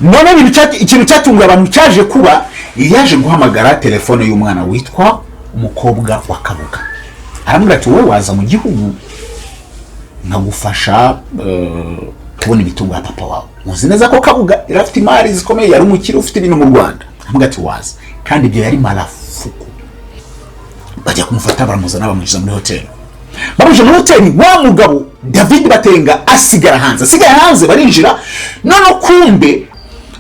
none ikintu cyatunguye abantu cyaje kuba yaje guhamagara telefone y'umwana witwa umukobwa wa Kabuga, aramubwira ati wowe waza mu gihugu nkagufasha kubona imitungo ya papa wawe, muzi neza ko Kabuga irafite imari zikomeye, yari umukire ufite ibintu mu Rwanda. Aramubwira ati waza, kandi ibyo yari marafuku. Bajya kumufata baramuzana bamujiza muri hoteli. Bamuje muri hoteli, wa mugabo David Batenga asigara hanze barinjira, none kumbe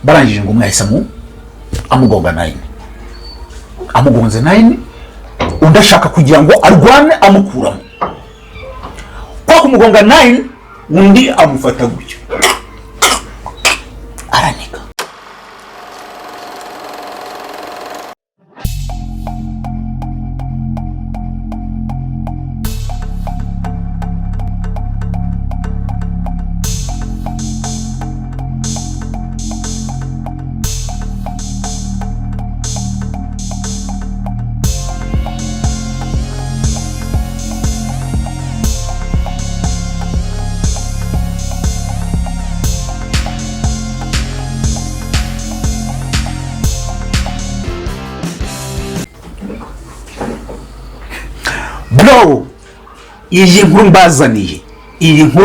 barangije ngo umwe yahisamu amugonga 9, amugonze 9, undashaka kugira ngo arwane amukuramo. Kwa kumugonga 9 undi amufata gutyo aranika. Bro, iyi nkuru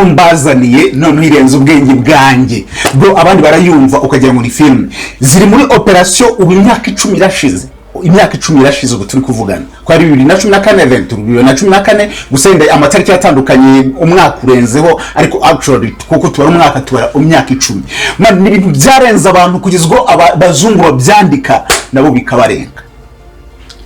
mbazaniye none irenze ubwenge bwanjye. Bro, abandi barayumva ukagira muri film ziri muri operation ubu imyaka 10 irashize. Imyaka 10 irashize ubu turi kuvugana. Kwa 2014 event 2014 gusenda amatariki yatandukanye umwaka urenzeho, ariko actually kuko tubara umwaka tubara imyaka 10. Man, n'ibintu byarenze abantu kugizwe abazungu babyandika nabo bikabarenga.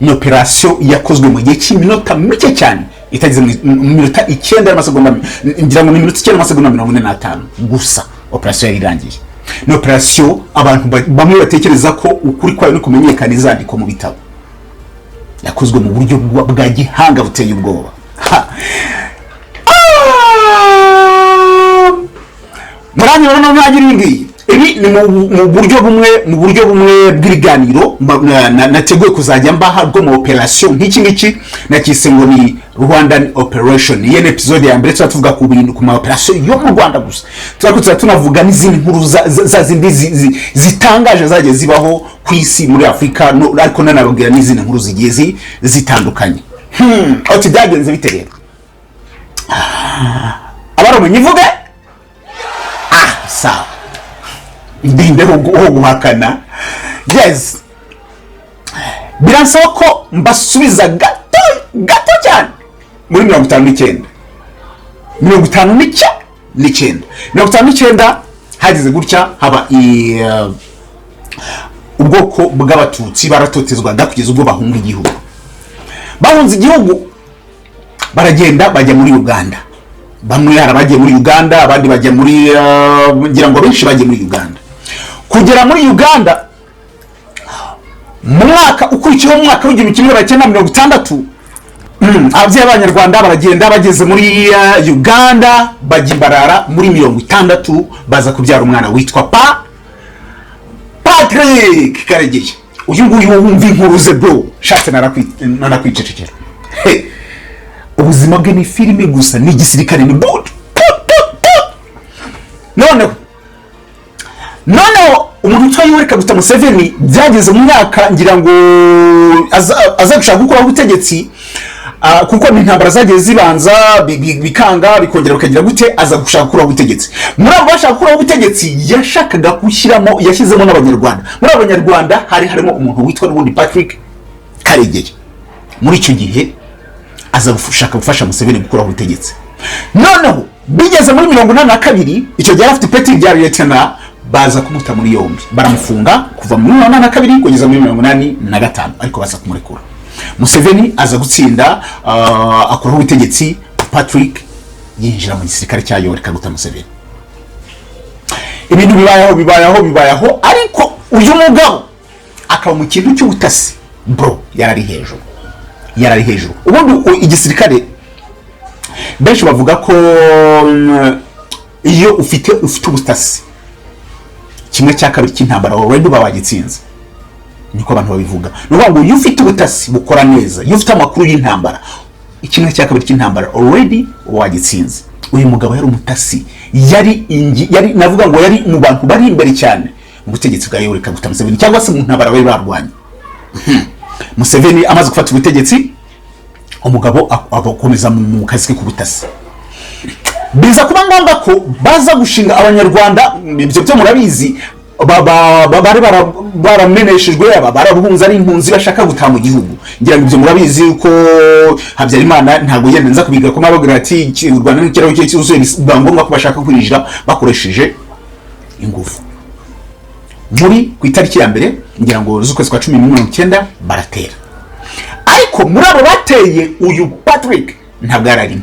Ni operation yakozwe mu gihe cy'iminota mike cyane, itagize mu minota 9 y'amasegonda, ngira ngo ni minota 9 y'amasegonda 45 gusa operation irangiye. Ni operation abantu bamwe batekereza ko ukuri kwayo ni kumenyekana izandiko mu bitabo. Yakozwe mu buryo bwa gihanga buteye ubwoba. Muranye rero nagira ingi. Ibi ni mu buryo bumwe bw'ibiganiro nateguye kuzajya mbaha bwo mu operation nk'iki nakise ngo ni Rwandan operation. Iyi episode ya mbere tuvuga ku bintu ku ma operation yo mu Rwanda gusa. Tuzakuza tunavuga n'izindi nkuru za zindi zitangaje zaje zibaho ku isi muri Afrika, ariko nanababwira n'izindi nkuru zigiye zitandukanye. Ati byagenze bite rero? Abaro nyivuge? Sawa. Ndinde ho guhakana. Yes, biransaba ko mbasubiza gato cyane muri 59 hagize gutya haba ubwoko bw'abatutsi baratotezwaga kugeza ubwo bahunga igihugu. Bahunze igihugu baragenda bajya muri Uganda. Bamwe arabagiye muri Uganda, abandi bajya muri ngira ngo benshi bagiye muri Uganda. Kugera muri Uganda mu mwaka ukurikiyeho mu mwaka w'1960, ababyeyi b'Abanyarwanda baragenda bageze muri Uganda, bajya barara muri 60 baza kubyara umwana witwa Patrick Karegeya. Uyu nguyu wumva inkuru ze bro, shatse narakwicecekera. Ubuzima bwe ni filime gusa, ni gisirikare, ni boot. Noneho umuntu twayuri Kaguta Museveni byageze mu myaka ngira ngo aza gushaka gukora ubutegetsi, kuko intambara zagiye zibanza bikanga bikongera bikagira gute, aza gushaka gukora ubutegetsi. Muri abo bashaka gukora ubutegetsi yashakaga gushyiramo, yashyizemo n'Abanyarwanda. Muri Abanyarwanda harimo umuntu witwa n'ubundi Patrick Karegeya. Muri icyo gihe aza gushaka gufasha Museveni gukora ubutegetsi. Noneho bigeze muri 1982, icyo gihe afite peti rya lieutenant, baza kumuta muri yombi, baramufunga kuva muri 1982 kugeza muri 1985, ariko baza kumurekura. Museveni aza gutsinda akora ubutegetsi, Patrick yinjira mu gisirikare cya Yoweri Kaguta Museveni. Ibintu bibayaho, ariko uyu mugabo akaba mu kintu cy'ubutasi bro, yarari hejuru. Ubundi igisirikare benshi bavuga ko iyo ufite ubutasi, kimwe cya kabiri cy'intambara already bawagitsinze. Niko abantu babivuga. Nuvuga ngo iyo ufite ubutasi bukora neza, iyo ufite amakuru y'intambara, kimwe cya kabiri cy'intambara already wagitsinze. Uyu mugabo yari umutasi, yari navuga ngo yari mu bantu bari imbere cyane ubutegetsi bwa Yoweri Kaguta Museveni cyangwa se mu ntabara bari barwanye. Museveni amaze gufata ubutegetsi, umugabo akomeza mu kazi ke kubutasi. Biza kuba ngombwa ko baza gushinga Abanyarwanda, ibyo byo murabizi, bari barameneshejwe, barabuhunza ari impunzi bashaka gutaha mu gihugu. Ngira ngo ibyo murabizi ko Habyarimana ntago yenda nza kubiga ko mabagira ati u Rwanda n'ikiraho cye cyuzuye, ngombwa ko bashaka kwinjira bakoresheje ingufu. Muri ku itariki ya mbere ngira ngo z'ukwezi kwa 19 baratera. Ariko muri abo bateye uyu Patrick ntabwo ararimo,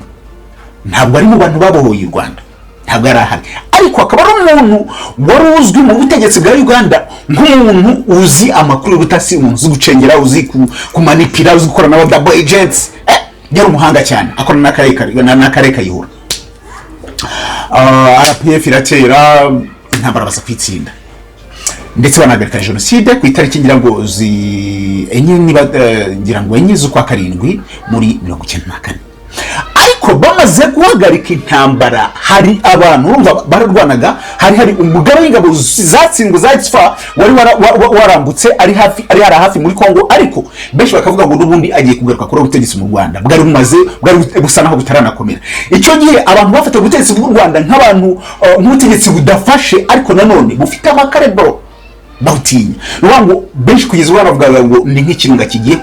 ntabwo ari mu bantu babohoye u Rwanda, ntabwo arahari. Ariko akaba ari umuntu wari uzwi mu butegetsi bwa Uganda nk'umuntu uzi amakuru y'ubutasi, umuntu uzi gucengera, uzi kumanipira, uzi gukora na double agents. Yari umuhanga cyane, akorana n'akarere kayihura. RPF iratera, intambara baza kwitsinda ndetse banahagarika jenoside ku itariki ngira ngo enye z'ukwa karindwi muri 1994. Ariko bamaze guhagarika intambara, hari abantu urumva bararwanaga, hari umugabo w'ingabo zatsindwe za Itsfa wari warambutse ari hafi muri Kongo, ariko benshi bakavuga ngo n'ubundi agiye kugaruka kuri ubutegetsi mu Rwanda, bwari busa naho butaranakomera. Icyo gihe abantu bafite ubutegetsi bw'u Rwanda nk'abantu nk'ubutegetsi budafashe, ariko nanone bufite amakarebro bawutinya. Nubango benshi kugeza baravugaga ngo ni nk'ikirunga kigiye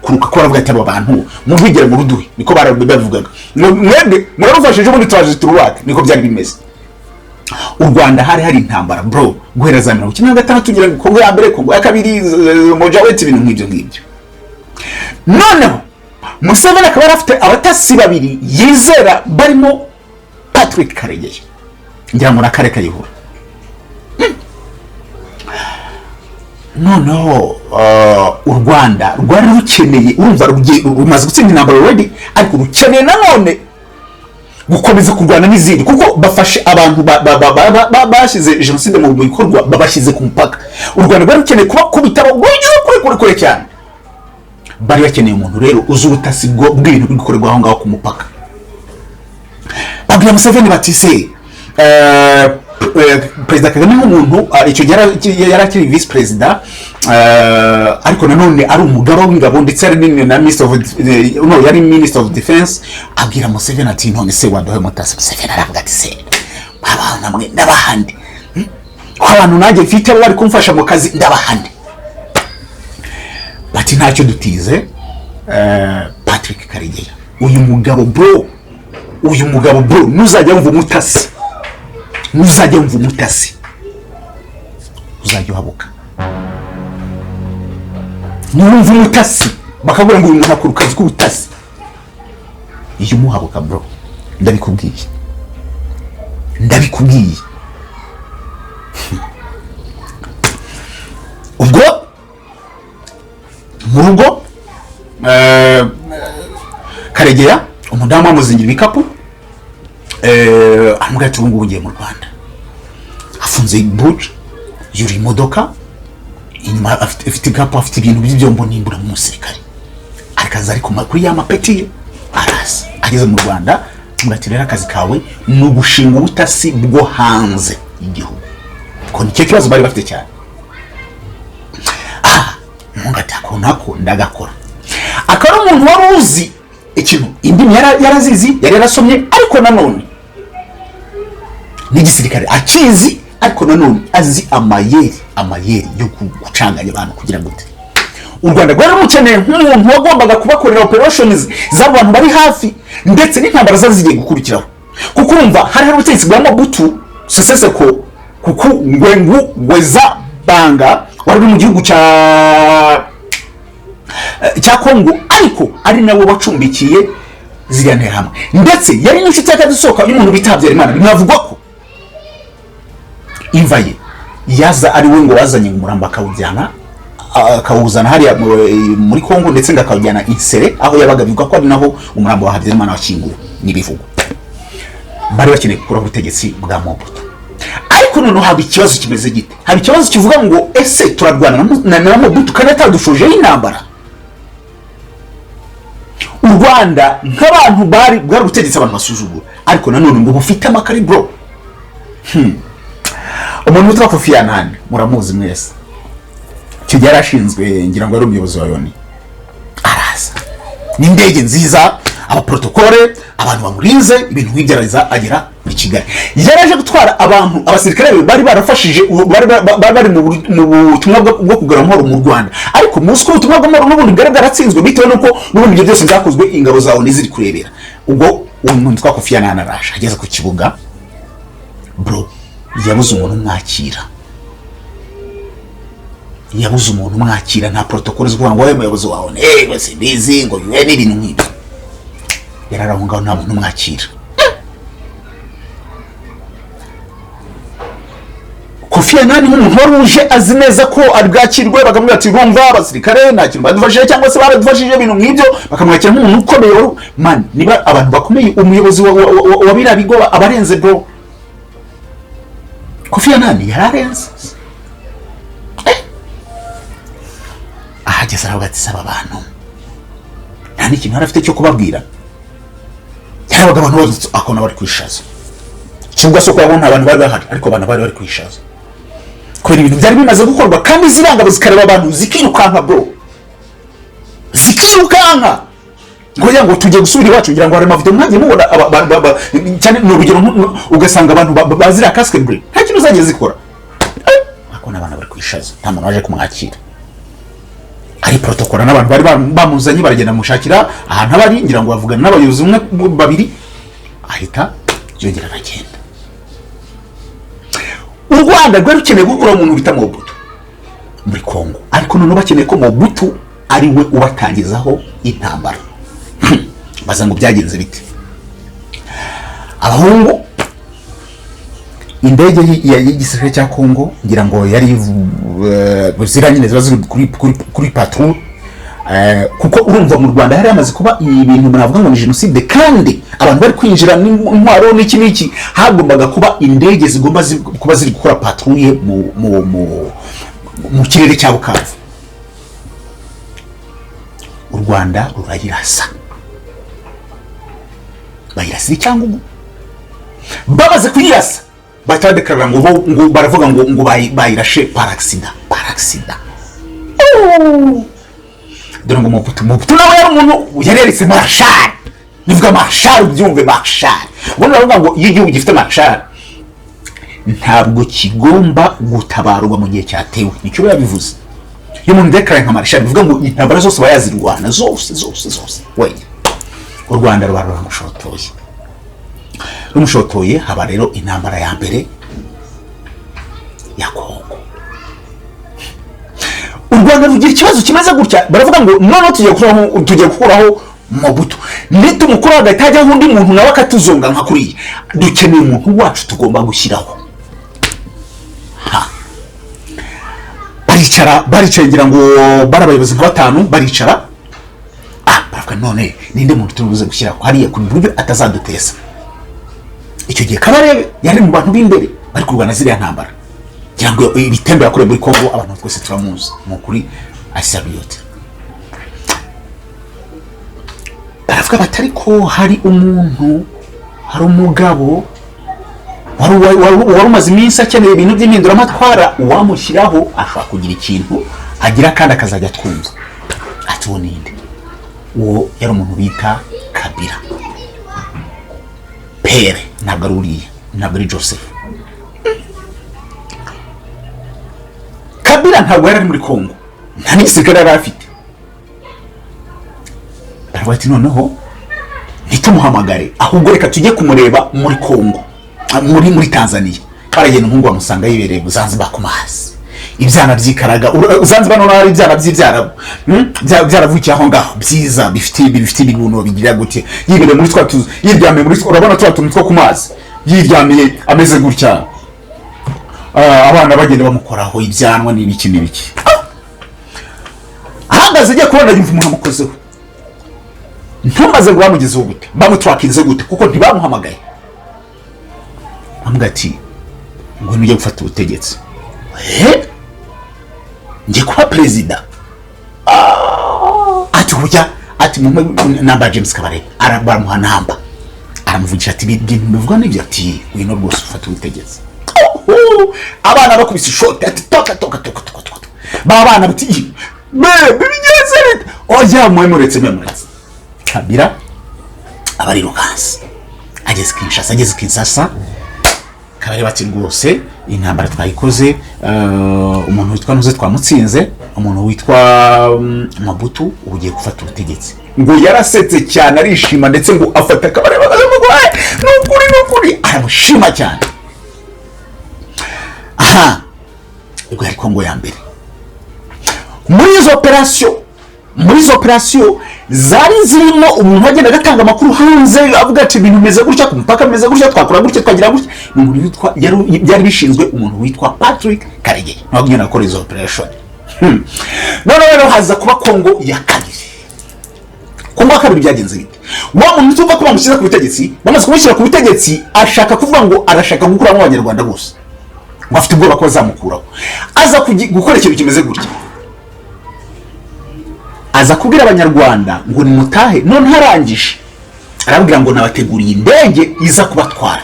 kuruka ko baravuga ati aba bantu muvigere mu ruduhe, niko baravugaga. Mwebwe murarufashije muri twaje turuwake, niko byari bimeze. U Rwanda hari intambara bro, guhera za 1996 tugira Kongo ya mbere, Kongo ya kabiri, Mojaweti, ibintu nk'ibyo. Noneho Museveni akaba afite abatasi babiri yizera barimo Patrick Karegeya, ngira muri akarere kayihura. Noneho u Rwanda rwari rukeneye, urumva rumaze gutsinda intambara already, ariko rukeneye nanone gukomeza kurwana n'izindi, kuko bafashe abantu bashyize jenoside mu bikorwa, babashyize ku mupaka. U Rwanda rwari rukeneye kuba kubitaba kure cyane. Bari bakeneye umuntu rero uzi ubutasi bw'ibintu bikorerwa aho ngaho ku mupaka. Babwira Museveni bati se Perezida Kagame nk'umuntu icyo yari akiri vice president, ariko nanone ari umugaba w'ingabo ndetse ari na yari minister of defense. Abwira Museveni ati none se wadohe mutasi. Museveni aravuga ati se baba namwe ndabahande, ko abantu nanjye mfite bari kumfasha mu kazi ndabahande. Bati ntacyo dutize Patrick Karegeya, uyu mugabo bro nuzajya wumva umutasi, uzajya uhabuka. Numva umutasi bakabura ngo uyu muntu akora akazi k'ubutasi, iyo umuhabuka bro, ndabikubwiye. Ubwo mu rugo Karegeya umudamu amuzingira ibikapu, amubwira ati ubu ngiye mu Rwanda. Afunze buji, yuri imodoka, inyuma afite igapo, afite ibintu by'ibyombo n'imbura mu musirikare. Arikaza ariko kuri ya mapeti arasa. Ageze mu Rwanda, amubwira ati rero akazi kawe ni ugushinga ubutasi bwo hanze y'igihugu. Ko nicyo kibazo bari bafite cyane. Munga tako nako ndagakora. Akora umuntu wari uzi ikintu indimi yarazizi, yari yarasomye, ariko nanone n'igisirikare akizi, ariko nanone azi amayeri yo gucanganya abantu kugira ngo u Rwanda rwari rukeneye nk'umuntu wagombaga kubakorera operations z'abantu bari hafi, ndetse n'intambara zazigiye gukurikiraho. Kuko urumva hari ubutegetsi bwa Mobutu Sese Seko, kuko ngwengu weza banga wari mu gihugu cya Kongo, ariko ari nabo bacumbikiye ziriya nterahamwe, ndetse yari n'inshuti y'akadusohoka y'umuntu bita Habyarimana. Binavugwa ko imva ye yaza ari we ngo wazanye umuramba akawuzana hariya muri Kongo, ndetse ngakawujyana Insere aho yabaga. Bivugwa ko ari naho umurambo wa Habyarimana washyinguwe n'ibivugo. Bari bakeneye gukora ubutegetsi bwa Mobutu. Ariko noneho haba ikibazo kimeze gite? Haba ikibazo kivuga ngo ese turarwana na Mobutu kandi atadushojeho intambara. U Rwanda nk'abantu bwari ubutegetsi abantu basuzugura, ariko nanone ngo bufite amakari bro. umuntu witwa Kofi Annan muramuzi mwese, icyo gihe yarashinzwe ngira ngo ari umuyobozi wa Loni, araza n'indege nziza, abaprotokole, abantu bamurinze, ibintu nk'ibyaraza agera muri Kigali. Yaraje gutwara abantu, abasirikare bari barafashije, bari mu butumwa bwo kugarura amahoro mu Rwanda, ariko muzi ko ubutumwa bw'amahoro n'ubundi bwaratsinzwe bitewe nuko n'ubundi ibyo byose byakozwe ingabo zawo n'iziri kurebera. Ubwo umuntu twa Kofi Annan araje ageze ku kibuga, bro yabuze umuntu umwakira, yabuze umuntu umwakira, nta protocole zo ngo umuyobozi wawe wese bizi ngo bibe n'ibintu nk'ibyo, yararahungaho nta muntu umwakira. Kofi Annan nk'umuntu wari uje azi neza ko ari bwakirwe, bakamubwira ati urumva abasirikare nta kintu badufashije cyangwa se baradufashije ibintu nk'ibyo, bakamwakira nk'umuntu ukomeye. Man, niba abantu bakomeye, umuyobozi wa biriya bigo abarenze bro. Kofi Annan yararenze. Ahageze aravuga ati saba abantu, nta n'ikintu yari afite cyo kubabwira, yarabaga abantu bose akona bari kwishaza. Cyangwa se ko yabona abantu bari bahari, ariko abantu bari kwishaza kubera ibintu byari bimaze gukorwa, kandi zirangabo zikareba abantu zikirukanka bro, zikirukanka ngo tujye gusubira iwacu. Ngira ngo hari amavuta mwagiye mubona cyane n'urugero, ugasanga abantu bazira casque bro, nta kintu zagiye zikora, akona abantu bari kwishaza, nta muntu waje kumwakira. Ari protocole n'abantu bari bamuzanye, baragenda mushakira ahantu abari, ngira ngo bavugana n'abayobozi umwe babiri, ahita yongera aragenda. U Rwanda rwari rukeneye gukura umuntu bita Mobutu muri Kongo, ariko none bakeneye ko Mobutu ari we ubatangizaho intambara. Baza ngo byagenze bite? Abahungu, indege y'igisirikare cya Kongo ngira ngo yari ziranyine ziba ziri kuri patrouille, kuko urumva mu Rwanda hari amaze kuba ibintu navuga ngo ni genocide, kandi abantu bari kwinjira n'intwaro n'iki hagombaga kuba indege zigomba kuba ziri gukora patrouille mu kirere cya Bukavu. U Rwanda rurayirasa, bayirasira icyangugu, babaze kuyirasa batadekarira ngo baravuga ngo bayirashe par accident. Dore ngo Mobutu nawe yari umuntu yareretse marshal, nivuga marshal ubyumve marshal. Ubwo baravuga ngo iyo igihugu gifite marshal ntabwo kigomba gutabarwa mu gihe cyatewe, nicyo yabivuze. Iyo umuntu dekaraye nka marshal bivuga ngo intambara zose bayazirwana zose. Weya u Rwanda ruba rumushotoye, haba rero intambara ya mbere ya Kongo. U Rwanda rugira ikibazo kimeze gutya, baravuga ngo none tugiye gukuraho Mobutu, nitumukuraho hagahita hajyaho undi muntu nawe akatuzonga nka kuriya. Dukeneye umuntu wacu tugomba gushyiraho. Baricaye ngira ngo bari abayobozi nka batanu, baricara baravuga none ninde muntu tubuze gushyiraho hariya ku buryo atazaduteza. Icyo gihe Kabarebe yari mu bantu b'imbere bari kurwana ziriya ntambara, ngira ngo ibitembe yakorewe muri Kongo abantu twese turamuzi mu kuri asabiyoti. Baravuga batari ko hari umugabo wari umaze iminsi akeneye ibintu by'impinduramatwara, uwamushyiraho ashobora kugira ikintu agira kandi akazajya twumva. Ati uwo ninde? Uwo yari umuntu bita Kabila. Pere ntabwo ari uriya, ntabwo ari Joseph. Kabila ntabwo yari muri Kongo, nta n'igisirikare yari afite. Baravuga ati noneho ntitumuhamagare, ahubwo reka tujye kumureba muri Kongo, muri Tanzania. Baragenda umuhungu bamusanga yibereye mu Zanzibar ku mazi, ibyana byikaraga. Zanzibar none ari ibyana by'ibyarabu byaravukiye aho ngaho byiza, bifite ibibuno bigira gute, yibereye muri twatuzi, yiryamiye muri, urabona twatuntu two ku mazi, yiryamiye ameze gutya. Abana bagenda bamukoraho ibyanwa n'ibiki. Ahagaze agiye kubona yumva umuntu amukozeho. Ntumaze ngo bamugezeho gute, bamutwakinze gute, kuko ntibamuhamagaye. Ambwa ati ngo nujye gufata ubutegetsi, ngiye kuba perezida. Ati kujya ati namba James Kabarebe baramuha namba, aramuvugisha ati ibintu bivuga n'ibyo, ati wino rwose ufata ubutegetsi. abana bakubise ishoti ati toka babana bati bigeze bite oya mwemuretse Kabila abari rukansi ageze Kinshasa kabari bati rwose intambara twayikoze umuntu witwa Nuze twamutsinze umuntu witwa Mabutu ugiye gufata ubutegetsi ngo yarasetse cyane arishima ndetse ngo afata kabari bakamugwaye nukuri aramushima cyane ubwo yari Kongo ya mbere muri izo operation zari zirimo umuntu wagenda agatanga amakuru hanze avuga ati ibintu bimeze gutya ku mupaka bimeze gutya twakora gutya twagira gutya umuntu witwa byari bishinzwe umuntu witwa Patrick Karegeya nagenda akora izo operation rero haza kuba Kongo ya kabiri byagenze bite wa muntu tuva kuba mushyira ku butegetsi bamaze kumushyira ku butegetsi ashaka kuvuga ngo arashaka gukura mu Banyarwanda bose ngo afite ubwoba ko bazamukuraho aza gukora ikintu kimeze gutya aza kubwira Abanyarwanda ngo ni mutahe none harangije arabwira ngo nabateguriye indege iza kubatwara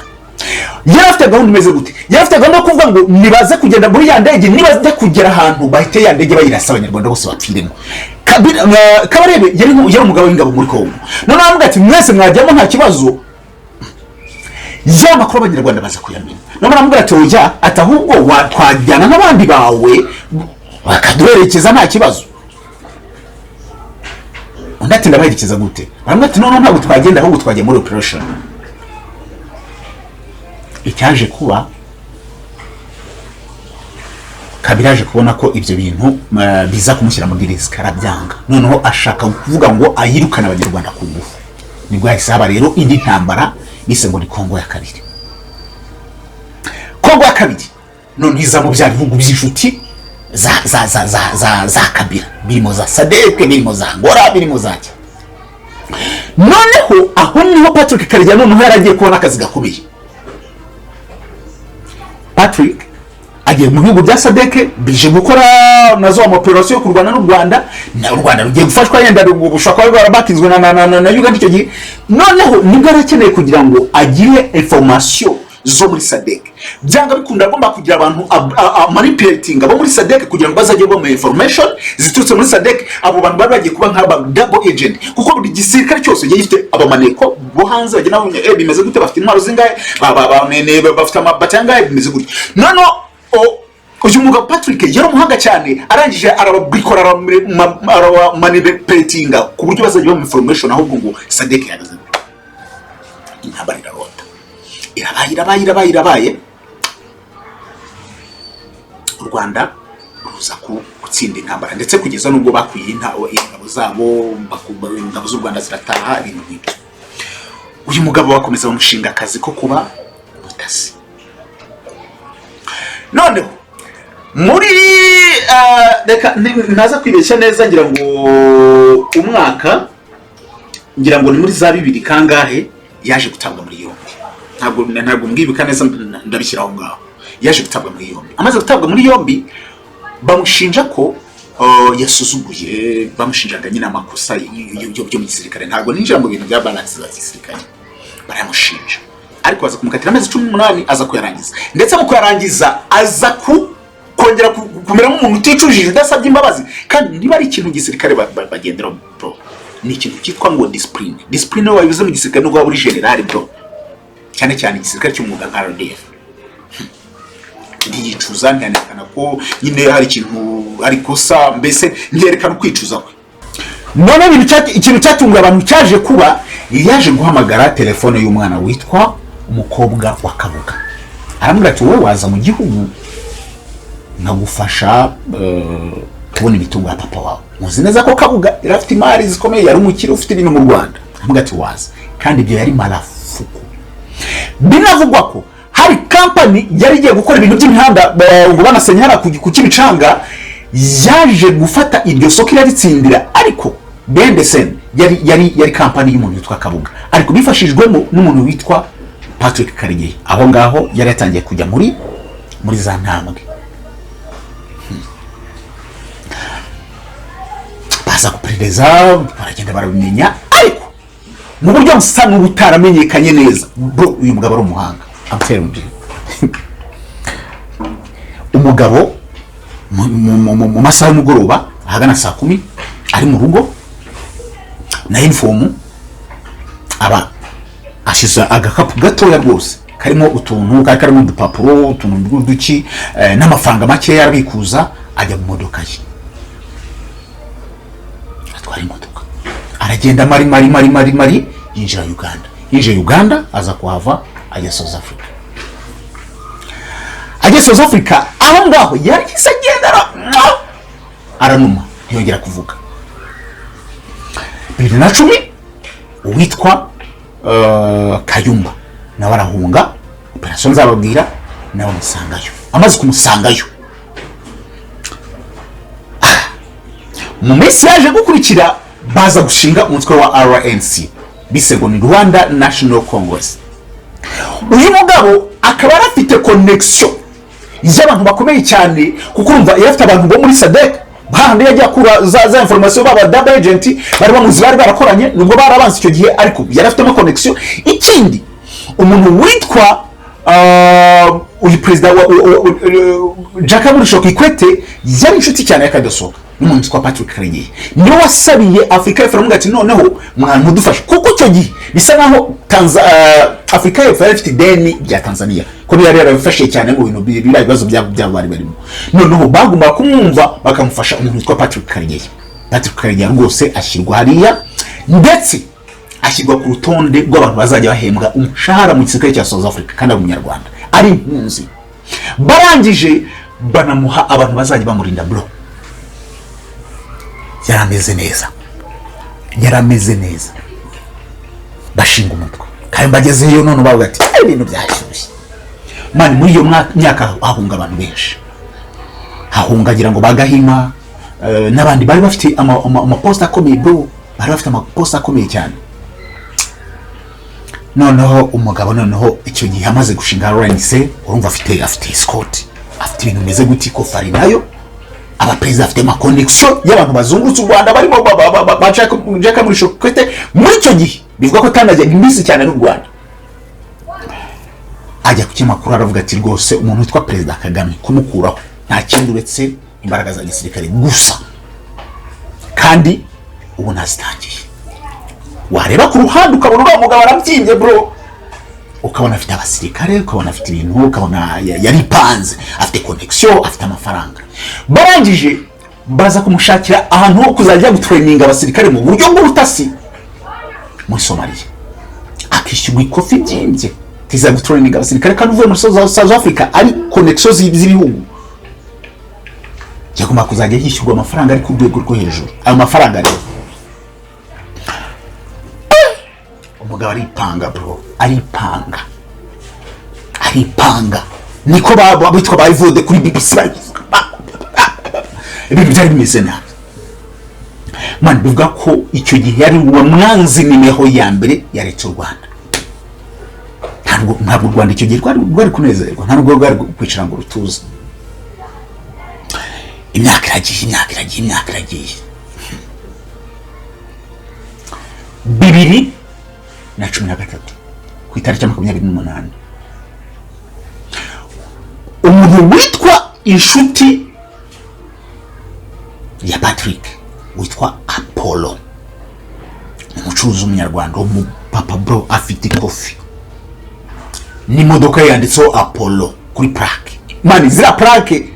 yari afite gahunda imeze gute yari afite gahunda yo kuvuga ngo nibaze kugenda muri ya ndege nibaze kugera ahantu bahite ya ndege bayirasa Abanyarwanda bose bapfiremo Kabarebe yari umugabo w'ingabo muri Kongo none aravuga ati mwese mwajyamo nta kibazo ya makuru Abanyarwanda baza kuyamenya none aravuga ati oya atahubwo twajyana n'abandi bawe bakaduherekeza nta kibazo ndati ndabaherekeza gute aravuga ati none ntabwo twagenda ahubwo twagiye muri operation icyaje kuba Kabila yaje kubona ko ibyo bintu biza kumushyira muri risk arabyanga noneho ashaka kuvuga ngo ayirukana Abanyarwanda ku ngufu nibwo yahise haba rero indi ntambara bise ngo ni Kongo ya kabiri none iza mu bya bihugu by'inshuti za Kabila birimo za SADC birimo za Angola birimo za noneho aho niho Patrick Karegeya noneho yaragiye kubona akazi gakomeye Patrick agiye mu bihugu bya SADC bije gukora nazo operation yo kurwana n'u Rwanda na u Rwanda rugiye gufashwa yenda ubushaka barabakinzwe na Uganda icyo gihe noneho nibwo arakeneye kugira ngo agire information zo muri SADC byanga bikunda agomba kugira abantu manipulating abo muri SADC kugira ngo bazajye bo mu information ziturutse muri SADC abo bantu bari bagiye kuba nk'aba double agent kuko buri gisirikare cyose gifite abamaneko bo hanze bagena bimeze gute bafite intwaro zingahe bafite amabatanga bimeze gute none uyu mugabo Patrick yari umuhanga cyane arangije arabikora manipulating ku buryo bazajye bo mu information ahubwo ngo SADC yagaze intambara irarota irabaye u Rwanda ruza gutsinda intambara ndetse kugeza nubwo bakwiye ingabo zabo ingabo z'u Rwanda zirataha ibintu nk'ibyo uyu mugabo bakomeza bamushinga akazi ko kuba ubutasi noneho muri reka ntaza kwibeshya neza ngira ngo umwaka ngira ngo ni muri za 2000 kangahe yaje gutabwa muri yombi ntabwo mbwibika neza ndabishyiraho ngaho yaje gutabwa muri yombi amaze gutabwa muri yombi bamushinja ko yasuzuguye bamushinjaga nyine amakosa yo mu gisirikare ntabwo ninjira mu bintu bya balance za gisirikare baramushinja ariko aza kumukatira amezi 18 aza kuyarangiza ndetse mu kuyarangiza aza kongera kumera nk'umuntu uticujije udasabye imbabazi kandi niba ari ikintu gisirikare bagendera bro ni ikintu cyitwa ngo discipline wabivuze mu gisirikare n'ubwo buri general bro cyane igisirikare cy'umwuga nka RDF ntiyicuza ntiyanekana ko nyine hari ikintu ari kosa mbese ntiyerekana kwicuza kwe none ikintu cyatunga abantu cyaje kuba yaje guhamagara telefone y'umwana witwa umukobwa wa Kabuga aramubwira ati wowe waza mu gihugu nkagufasha kubona imitungo ya papa wawe muzi neza ko Kabuga irafite imari zikomeye yari umukire ufite ibintu mu Rwanda aramubwira ati waza kandi ibyo yari marafuku binavugwa ko hari company yari igiye gukora ibintu by'imihanda ngo banasenyara ku Kibicanga yaje gufata iryo soko iraritsindira ariko Bendesen yari company y'umuntu witwa Kabuga ariko bifashijwemo n'umuntu witwa Patrick Karegeya aho ngaho yari yatangiye kujya muri za ntambwe baza kuperereza baragenda barabimenya ariko mu buryo busa n'ubutaramenyekanye neza bro uyu mugabo ari umuhanga amfere mu umugabo mu masaha y'umugoroba ahagana saa 10 ari mu rugo na uniform, aba ashize agakapu gatoya rwose karimo utuntu karimo udupapuro, utuntu rw'uduki n'amafaranga make yarabikuza, ajya mu modoka ye, atwara imodoka aragenda mari yinjira Uganda. Yinjira Uganda aza kuhava ajya South Africa. Ajya South Africa aho ngaho yahise agenda aranuma ntiyongera kuvuga. 2010 uwitwa Kayumba nawe arahunga, operation nzababwira, nawe musangayo. Amaze kumusangayo mu minsi yaje gukurikira baza gushinga umutwe wa RNC bise ngo ni Rwanda National Congress. Uyu mugabo akaba arafite connection y'abantu bakomeye cyane, kuko urumva yafite abantu bo muri SADC bahandi yajya kura za information baba double agent bari bamuzi, bari barakoranye nubwo barabanze icyo gihe, ariko yari afite ama connection. Ikindi umuntu witwa uyu president wa Jakaburi Kikwete yari inshuti cyane y'akadosoka n'umuntu witwa Patrick Karegeya, niwe wasabiye Afrika y'Epfo ngo ati noneho mwana mudufashe, kuko icyo gihe bisa naho Afrika y'Epfo yari ifite deni bya Tanzania, ko yari yarabifashe cyane mu bintu bibazo byabo bari barimo. Noneho bagomba kumwumva bakamufasha umuntu witwa Patrick Karegeya. Patrick Karegeya rwose ashyirwa hariya, ndetse ashyirwa ku rutonde rw'abantu bazajya bahembwa umushahara mu gisirikare cya South Africa kandi ari umunyarwanda, ari impunzi. Barangije banamuha abantu bazajya bamurinda bro. Yarameze neza bashinga umutwe kandi bagezeyo none bavuga ati ibintu byashyushye mani. Muri iyo myaka hahunga abantu benshi, hahungagira ngo bagahima n'abandi bari bafite amaposta akomeye bro, bari bafite amaposta akomeye cyane. Noneho umugabo noneho icyo gihe amaze gushinga RNC, urumva afite escort, afite ibintu bimeze guti ko fari nayo, abaperezida afite ama connection y'abantu bazungurutse u Rwanda barimo bashaka muri Kikwete. Muri icyo gihe bivuga ko tanajya imbisi cyane n'u Rwanda. Ajya ku kimakuru aravuga ati rwose umuntu witwa Perezida Kagame kumukuraho nta kindi uretse imbaraga za gisirikare gusa, kandi ubu nazitangiye. Wareba ku ruhande ukabona uriya mugabo arabyimbye bro, ukabona afite abasirikare, ukabona afite ibintu, ukabona yaripanze, afite connection, afite amafaranga. Barangije baza kumushakira ahantu ho kuzajya gutraininga abasirikare mu buryo bw'ubutasi muri Somalia, akishyurwa ikofi byimbye tiza gutraininga abasirikare kandi uvuye muri South Africa ari connection z'ibihugu. Yagomba kuzajya yishyurwa amafaranga ari ku rwego rwo hejuru. Ayo mafaranga rero umugabo aripanga bro, aripanga niko bitwa bayivude kuri BBC. Ibintu byari bimeze nabi man, bivuga ko icyo gihe yari uwo mwanzi nimeho ya mbere ya leta y'u Rwanda. Ntabwo u Rwanda icyo gihe rwari kunezerwa, ntabwo rwari kwicara ngo rutuze. Imyaka iragiye 2013 ku itariki 28 umuntu witwa inshuti ya Patrick witwa Apollo, umucuruzi umunyarwanda papa bro, afite ikofi n'imodoka yanditseho Apollo kuri plaque. Man, zira plaque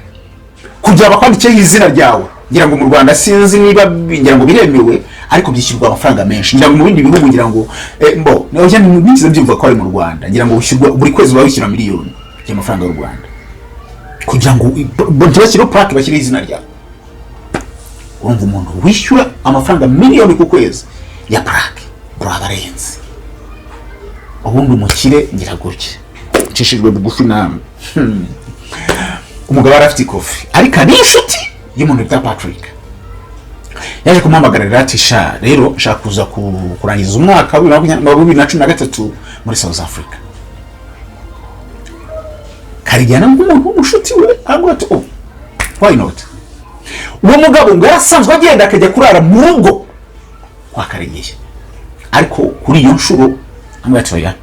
kugira bakwandike izina ryawe, ngira ngo mu Rwanda sinzi niba ngira ngo biremewe, ariko byishyurwa amafaranga menshi. Ngira ngo mu bindi bihugu ngira ngo mbo naje nikize byumva ko ari mu Rwanda, ngira ngo ushyirwa buri kwezi bawishyura miliyoni y'amafaranga y'u Rwanda kugira ngo ntibashyire plaque bashyire izina ryawe. Urumva umuntu wishyura amafaranga miliyoni ku kwezi ya plaque bro, abarenze ubundi umukire ngira gutya ncishijwe bugufi namwe. Umugabo arafite ikofi ariko ari inshuti y'umuntu witwa Patrick. Yaje kumuhamagarira ati sha rero nshaka kuza kurangiza umwaka wa 2013 muri South Africa. Karijyana nk'umuntu w'umushuti we avuga ati oh why not. Uwo mugabo ngo yarasanzwe agenda akajya kurara mu rugo kwa Karegeya, ariko kuri iyo nshuro amwe atoya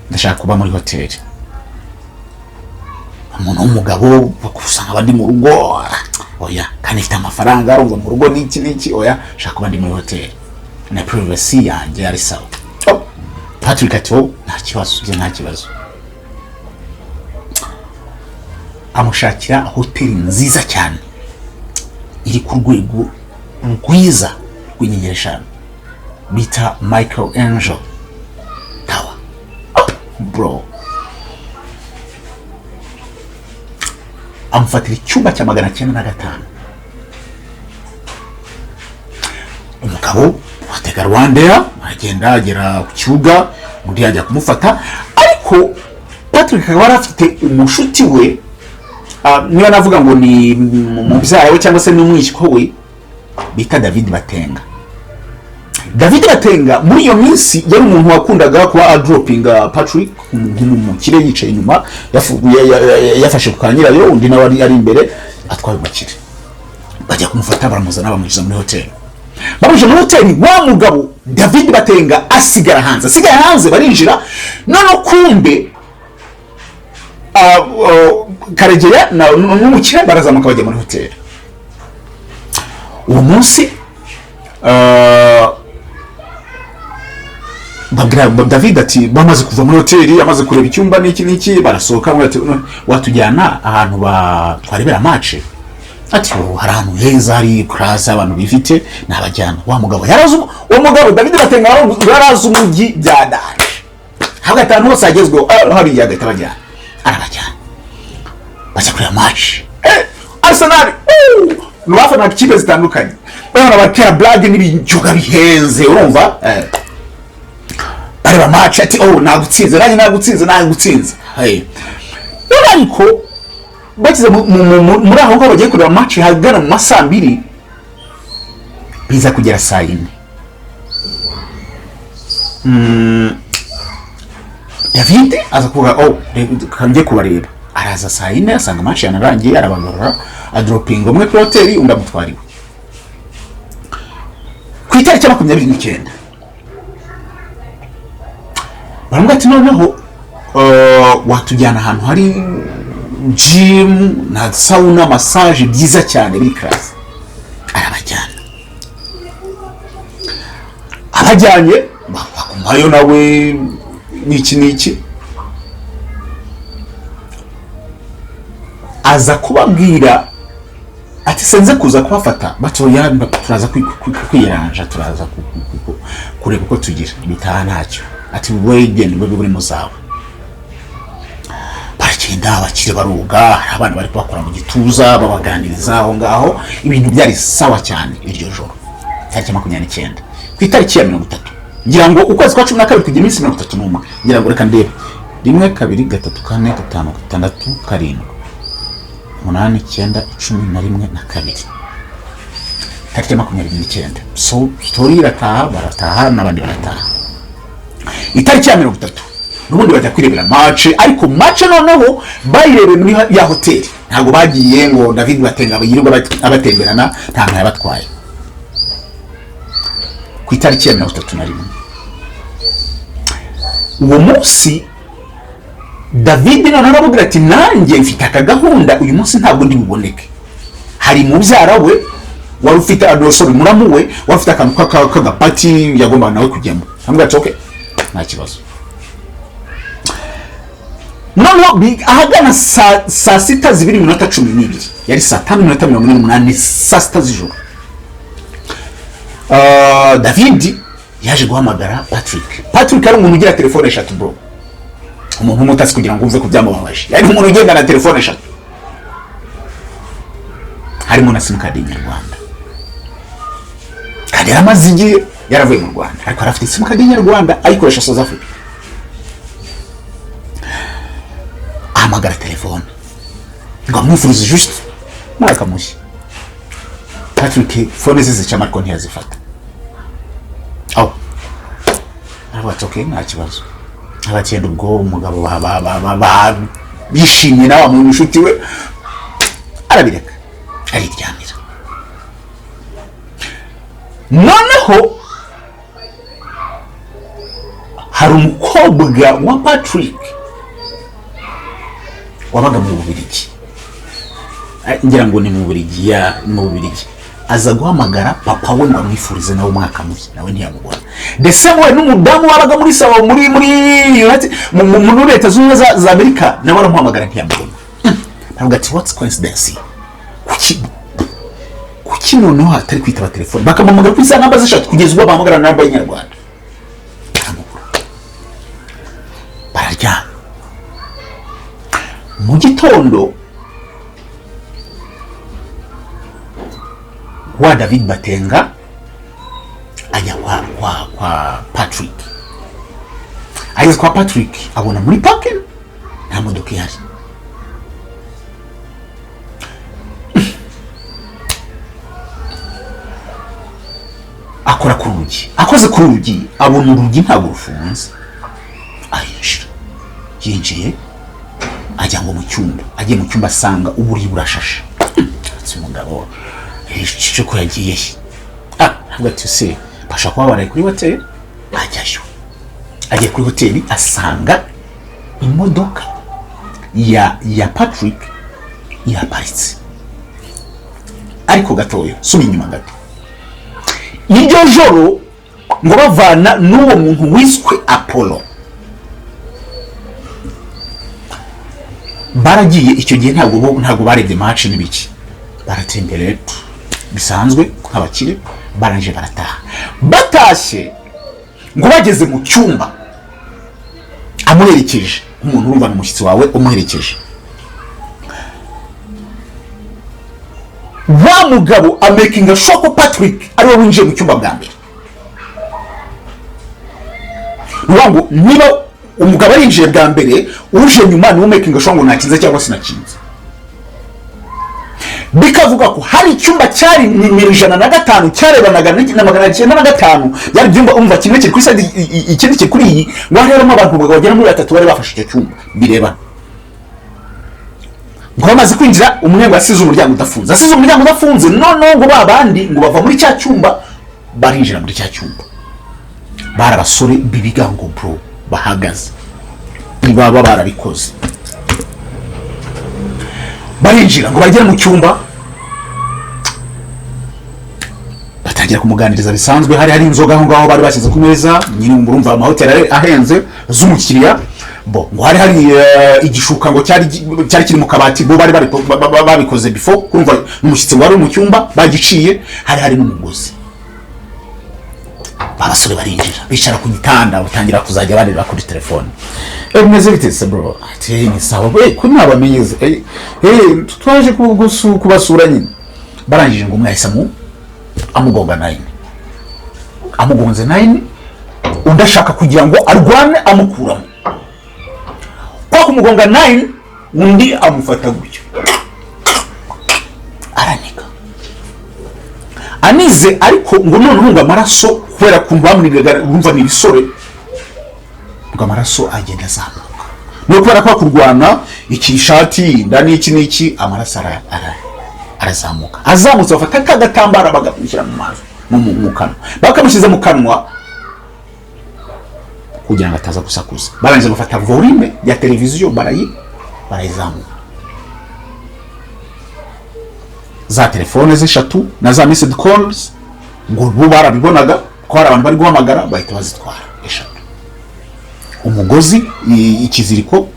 ndashaka kuba muri hoteli. umuntu w'umugabo bakusanga abandi mu rugo, oya kandi ifite amafaranga arumva mu rugo n'iki oya shaka abandi muri hoteli na privacy yanjye ari sawa. Patrick ati nta kibazo bye, nta kibazo. Amushakira hoteli nziza cyane iri ku rwego rwiza rw'inyenyeri 5 bita Michael Angel Tower. Bro, amfatira icyumba cya 905. Umugabo watega Rwanda agenda agera ku kibuga, undi yajya kumufata, ariko Patrick akaba afite umushuti we, niba navuga ngo ni mubyara we cyangwa se n'umwishywa we, bita David Batenga. David Batenga muri iyo minsi yari umuntu wakundaga kuba droppinga Patrick mu kire yicaye inyuma, yafashe ku kanyirayo, undi nawe ari imbere atwaye umukire. Bajya kumufata baramuzana bamujiza muri hoteli. Babuje muri hoteli, wa mugabo David Batenga asigara hanze barinjira, none kumbe Karegeya n'umukire barazamuka bajya muri hoteli. Uwo munsi David ati bamaze kuva muri hoteli, amaze kureba icyumba n'iki barasohoka, watujyana ahantu twarebera match. Ati hari ahantu heza, hari class abantu bifite n'abajyana. Wa mugabo yarazi, uwo mugabo David Batenga yarazi umujyi byadanje, hagati ahantu hose agezweho hari yagahita bajyana, arabajyana bajya kureba match. Arsenal n'abafana b'ikipe zitandukanye bana batera blague n'ibinjuga bihenze, urumva bareba match. Ati nagutsinze nanjye nagutsinze. Ariko bakize muri aho ngo bagiye kureba match hagana mu masaa 2 biza kugera saa 4. David aza kuvuga kanjye kubareba, araza saa 4 asanga match yanarangiye, arabagarura adropinga umwe ku hoteli, undi amutwariwe. Ku itariki ya 29 baramubwira ati noneho watujyana ahantu hari gym na sauna massage byiza cyane biri class. Arabajyana, abajyanye bakumayo nawe niki aza kubabwira ati senze kuza kubafata batoya, turaza kwiranja, turaza kureba uko tugira bitaha ntacyo. Ati wowe genda buri muzawe. Bagenda bakire baruga, abantu bari bakora mu gituza babaganiriza aho ngaho, ibintu byari sawa cyane iryo joro. Tariki 29 ku itariki ya 30 ngira ngo ukwezi kwa 12 kugira iminsi 31, ngira ngo reka ndebe 1 2 3 4 5 6 7 8 9 10 11 na 2 tariki 29. So story irataha, barataha n'abandi barataha. Itariki ya 30 n'ubundi bajya kwirebera match, ariko match noneho bayirebe muri ya hoteli, ntabwo bagiye ngo David Batenga bayirirwa abatemberana, nta nka yabatwaye. Ku itariki ya 31 uwo munsi David noneho arababwira ati nanjye mfite akagahunda uyu munsi ntabwo ndi buboneke. Hari mubyara we wari ufite adosori muramu we wari ufite akantu k'agapati yagomba nawe kujyamo. Ambwira ati okay nta kibazo. Noneho ahagana saa 6:12 yari saa 5:48 saa 6 z'ijoro, David yaje guhamagara Patrick ari umuntu ugira telefone 3 bro, umuntu umutasi kugira ngo umve ko byamubabaje. Yari umuntu ugenda na telefone 3 harimo na simcard y'Rwanda, kandi amazigiye yaravuye mu Rwanda, ariko arafite simcard y'Rwanda ayikoresha South Africa. Ahamagara telefone ngo amwifurize juste mwaka mushya. Patrick phone ze zica marko ntiyazifata. Arabati okay nta kibazo. Abakenda ubwo umugabo bishimye nawe mu inshuti we arabireka ariryamira. Noneho hari umukobwa wa Patrick wabaga mu Bubiligi, ngira ngo ni mu Bubiligi, ya mu Bubiligi, aza guhamagara papa we ngo amwifurize nawe umwaka mushya, nawe ntiyamubona. Ndetse we n'umudamu wabaga muri sawa muri mu leta z'ubumwe za Amerika nawe aramuhamagara ntiyamubona. Ntabwo ati what's coincidence, kuki noneho hatari kwitaba telefone, bakamamagara kuri za namba z'eshatu kugeza ubwo bahamagara na namba y'inyarwanda, bararyama. Mu gitondo wa David Batenga ajya kwa Patrick. Ageze kwa Patrick abona muri parking nta modoka ihari. Akora ku rugi, akoze ku rugi abona urugi ntabwo rufunze, ayinjira. Yinjiye ajya ngo mu cyumba, agiye mu cyumba asanga uburiri burashashe. Umugabo cyo ko yagiye hagati se basha kuba baraye kuri hotel, ajyayo. Agiye kuri hotel asanga imodoka ya Patrick iraparitse, ariko gatoyo sumi inyuma gato. Iryo joro ngo bavana n'uwo muntu wiswe Apollo, baragiye icyo gihe ntabwo barebye match n'ibiki, baratembere bisanzwe nk'abakire, baranje barataha. Batashye ngo bageze mu cyumba amuherekeje, umuntu urumva n'umushyitsi wawe umuherekeje, wa mugabo amakinga shoko Patrick ariwe winjiye mu cyumba bwa mbere. Ngo niba umugabo arinjiye bwa mbere, uje nyuma niwe makinga shoko ngo nakinze cyangwa sinakinze. Bikavuga ko hari icyumba cyari nimero 105 cyarebanaga na 905, byari byumba umva kimwe kiri kuri side ikindi kiri kuri iyi, ngo harimo abantu bagera muri 3 bari bafashe icyo cyumba bireba. Ngo bamaze kwinjira, umwe asize umuryango udafunze, none ngo babandi ngo bava muri cya cyumba barinjira muri cya cyumba. Bara basore bibigango bro bahagaze, baba barabikoze. Barinjira ngo bagera mu cyumba, batangira kumuganiriza bisanzwe. Hari inzoga aho ngaho bari bashyize ku meza, nyine urumva amahoteli ahenze z'umukiriya. Bo ngo hari igishuka ngo cyari kiri mu kabati, bo bari babikoze before, kumva n'umushyitsi wari mu cyumba bagiciye. Hari n'umugozi. Abasore barinjira bicara ku gitanda, batangira kuzajya bareba kuri telefone. Meze bitese bro, ati ni sawa we ko nabamenyeze, twaje kubasura nyine. Barangije ngo mwahise amugonga 9, amugonze 9, undashaka kugira ngo arwane amukuramo. Kwa kumugonga 9, undi amufata gutyo aranika, anize. Ariko ngo none ngo amaraso kubera kumva bamurigara, urumva ni bisore, ngo amaraso agenda azamuka. No kubera ko kurwana iki shati ndani iki niki, amaraso arazamuka. Azamutse bafata kagatambara bagamushyira mu mazi mu kanwa, bakamushyize mu kanwa kugira ngo ataza gusakuza. Barangije bafata volume ya televiziyo barayizamuka. Za telefone z'eshatu na za message calls ngo bo barabibonaga ko hari abantu bari guhamagara, bahita bazitwara eshatu. Umugozi, ikiziriko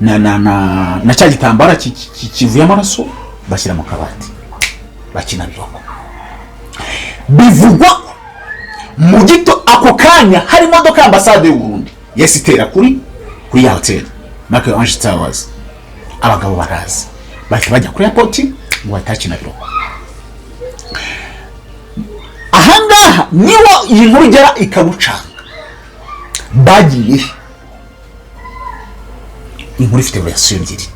na cya gitambara kivuye amaraso bashyira mu kabati, bakina biroko. Bivugwa mu gito ako kanya hari imodoka y'ambasade y'u Burundi yesitera kuri ya hotel Marke Ange Towers. Abagabo baraza bahita bajya kuri airport ngo batakina biroko. Ahangaha niwo iyi nkuru igera ikabucanga. Bagiye inkuru ifite version ebyiri.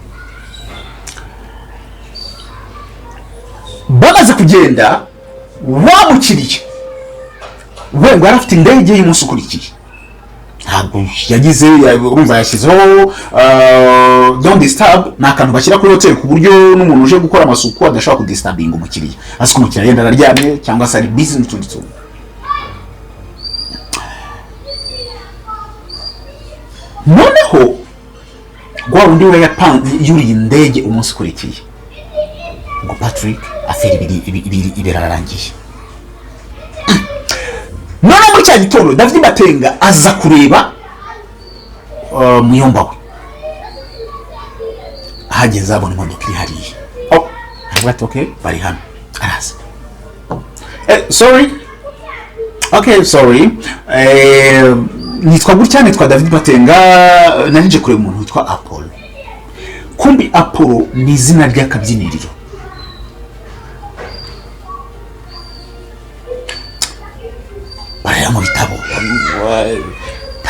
Bamaze kugenda, wamukiriye we ngo arafite indege y'umunsi ukurikiye, ntabwo yagize, urumva yashyizeho don't disturb, ni akantu bashyira kuri hotel ku buryo n'umuntu uje gukora amasuku adashobora kudisturbinga umukiriya, asiko umukiriya yenda araryamye cyangwa se ari busy n'utundi tuntu. Noneho ngo wa undi we yapanze yuri indege umunsi kurikiye ngo Patrick aferi ibirarangiye. None muri cya gitondo David Batenga aza kureba muyomba we hageze abona imodoka iri hariya. Okay, bari hano araza. Sorry. Okay, sorry. Nitwa gutya, nitwa David Batenga, nanije kure umuntu witwa Apollo. Kumbi Apollo ni izina ry'akabyiniriro. Baraya mu bitabo.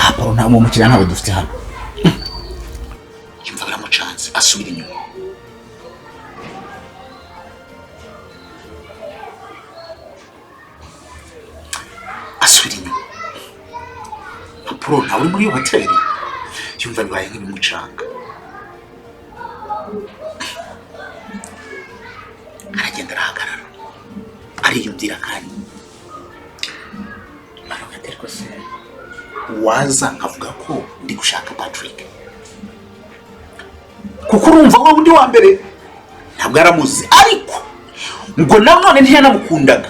Apollo nta mu mukira ntabwo dufite hano. Yumva biramucanze asubira inyuma. Apollo nawe muri hoteli yumva bibaye nk'ibimucanga. Aragenda arahagarara ariyumvira kandi aravuga se waza nkavuga ko ndi gushaka Patrick, kuko urumva wowe undi wa mbere ntabwo aramuzi, ariko ngo none ntiyanamukundaga,